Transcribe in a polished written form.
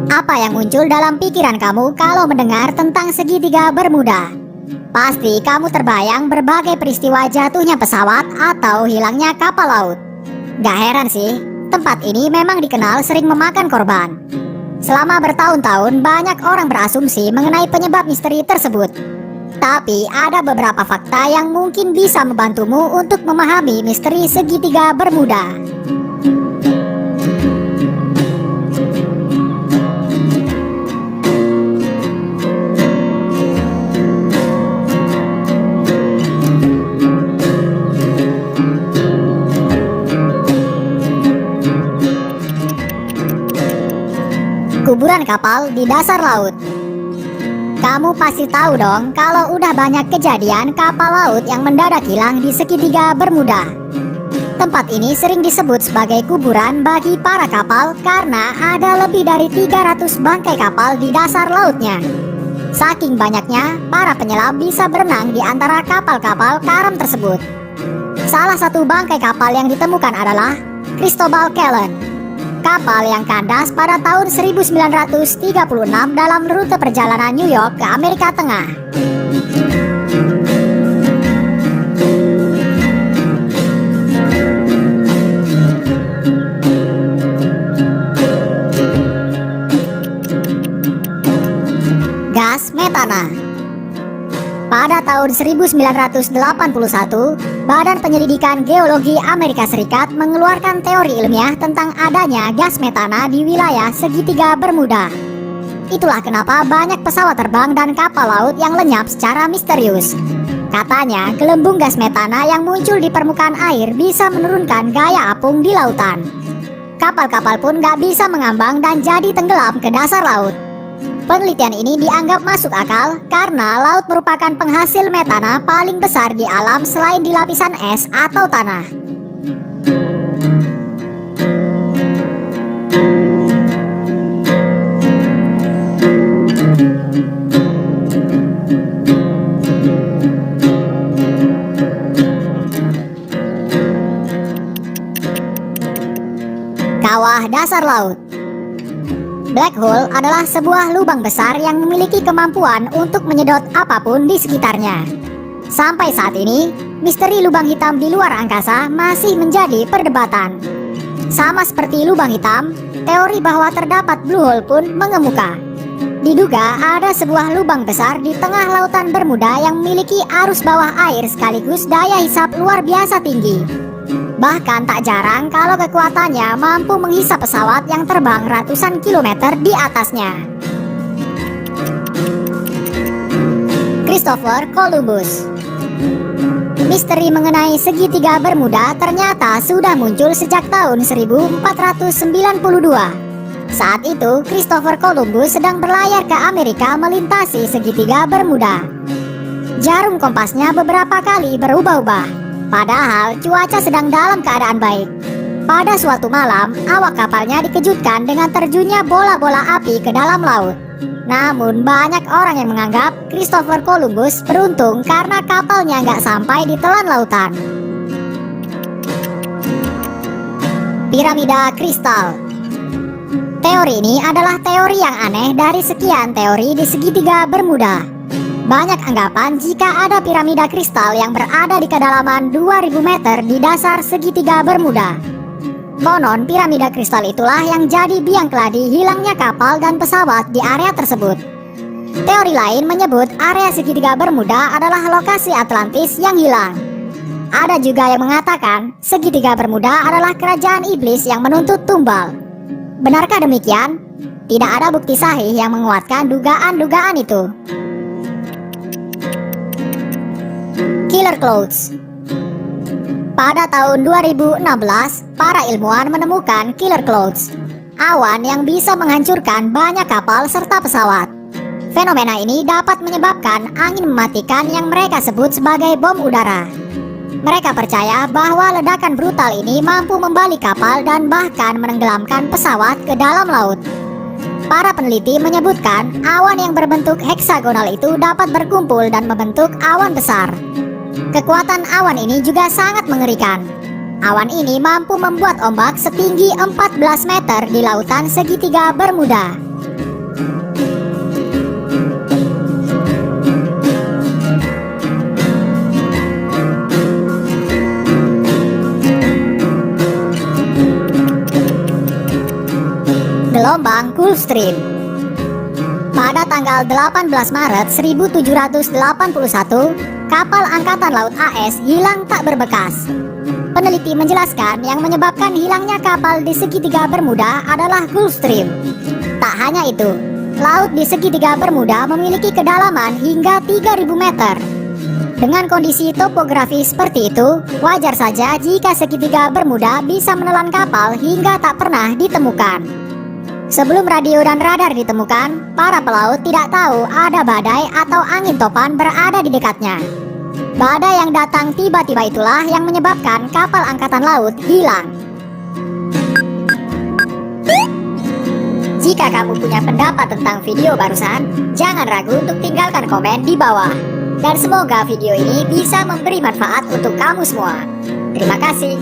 Apa yang muncul dalam pikiran kamu kalau mendengar tentang segitiga Bermuda? Pasti kamu terbayang berbagai peristiwa jatuhnya pesawat atau hilangnya kapal laut. Gak heran sih, tempat ini memang dikenal sering memakan korban. Selama bertahun-tahun banyak orang berasumsi mengenai penyebab misteri tersebut. Tapi ada beberapa fakta yang mungkin bisa membantumu untuk memahami misteri segitiga Bermuda. Kuburan kapal di dasar laut. Kamu pasti tahu dong kalau udah banyak kejadian kapal laut yang mendadak hilang di segitiga Bermuda. Tempat ini sering disebut sebagai kuburan bagi para kapal karena ada lebih dari 300 bangkai kapal di dasar lautnya. Saking banyaknya, para penyelam bisa berenang di antara kapal-kapal karam tersebut. Salah satu bangkai kapal yang ditemukan adalah Cristobal Cullen, kapal yang kandas pada tahun 1936 dalam rute perjalanan New York ke Amerika Tengah. Gas metana. Pada tahun 1981, Badan Penyelidikan Geologi Amerika Serikat mengeluarkan teori ilmiah tentang adanya gas metana di wilayah segitiga Bermuda. Itulah kenapa banyak pesawat terbang dan kapal laut yang lenyap secara misterius. Katanya, gelembung gas metana yang muncul di permukaan air bisa menurunkan gaya apung di lautan. Kapal-kapal pun gak bisa mengambang dan jadi tenggelam ke dasar laut. Penelitian ini dianggap masuk akal karena laut merupakan penghasil metana paling besar di alam selain di lapisan es atau tanah. Kawah dasar laut. Black hole adalah sebuah lubang besar yang memiliki kemampuan untuk menyedot apapun di sekitarnya. Sampai saat ini, misteri lubang hitam di luar angkasa masih menjadi perdebatan. Sama seperti lubang hitam, teori bahwa terdapat blue hole pun mengemuka. Diduga ada sebuah lubang besar di tengah lautan Bermuda yang memiliki arus bawah air sekaligus daya hisap luar biasa tinggi. Bahkan tak jarang kalau kekuatannya mampu menghisap pesawat yang terbang ratusan kilometer di atasnya. Christopher Columbus. Misteri mengenai segitiga Bermuda ternyata sudah muncul sejak tahun 1492. Saat itu, Christopher Columbus sedang berlayar ke Amerika melintasi segitiga Bermuda. Jarum kompasnya beberapa kali berubah-ubah. Padahal cuaca sedang dalam keadaan baik. Pada suatu malam, awak kapalnya dikejutkan dengan terjunnya bola-bola api ke dalam laut. Namun banyak orang yang menganggap Christopher Columbus beruntung karena kapalnya nggak sampai di telan lautan. Piramida kristal. Teori ini adalah teori yang aneh dari sekian teori di segitiga Bermuda. Banyak anggapan jika ada piramida kristal yang berada di kedalaman 2000 meter di dasar segitiga Bermuda. Konon piramida kristal itulah yang jadi biang keladi hilangnya kapal dan pesawat di area tersebut. Teori lain menyebut area segitiga Bermuda adalah lokasi Atlantis yang hilang. Ada juga yang mengatakan segitiga Bermuda adalah kerajaan iblis yang menuntut tumbal. Benarkah demikian? Tidak ada bukti sahih yang menguatkan dugaan-dugaan itu. Killer Clouds. Pada tahun 2016, para ilmuwan menemukan Killer Clouds, awan yang bisa menghancurkan banyak kapal serta pesawat. Fenomena ini dapat menyebabkan angin mematikan yang mereka sebut sebagai bom udara. Mereka percaya bahwa ledakan brutal ini mampu membalik kapal dan bahkan menenggelamkan pesawat ke dalam laut. Para peneliti menyebutkan awan yang berbentuk heksagonal itu dapat berkumpul dan membentuk awan besar. Kekuatan awan ini juga sangat mengerikan. Awan ini mampu membuat ombak setinggi 14 meter di lautan segitiga Bermuda. Gelombang Gulf Stream. Pada tanggal 18 Maret 1781, kapal Angkatan Laut AS hilang tak berbekas. Peneliti menjelaskan yang menyebabkan hilangnya kapal di segitiga Bermuda adalah Gulf Stream. Tak hanya itu, laut di segitiga Bermuda memiliki kedalaman hingga 3.000 meter. Dengan kondisi topografi seperti itu, wajar saja jika segitiga Bermuda bisa menelan kapal hingga tak pernah ditemukan. Sebelum radio dan radar ditemukan, para pelaut tidak tahu ada badai atau angin topan berada di dekatnya. Badai yang datang tiba-tiba itulah yang menyebabkan kapal angkatan laut hilang. Jika kamu punya pendapat tentang video barusan, jangan ragu untuk tinggalkan komen di bawah. Dan semoga video ini bisa memberi manfaat untuk kamu semua. Terima kasih.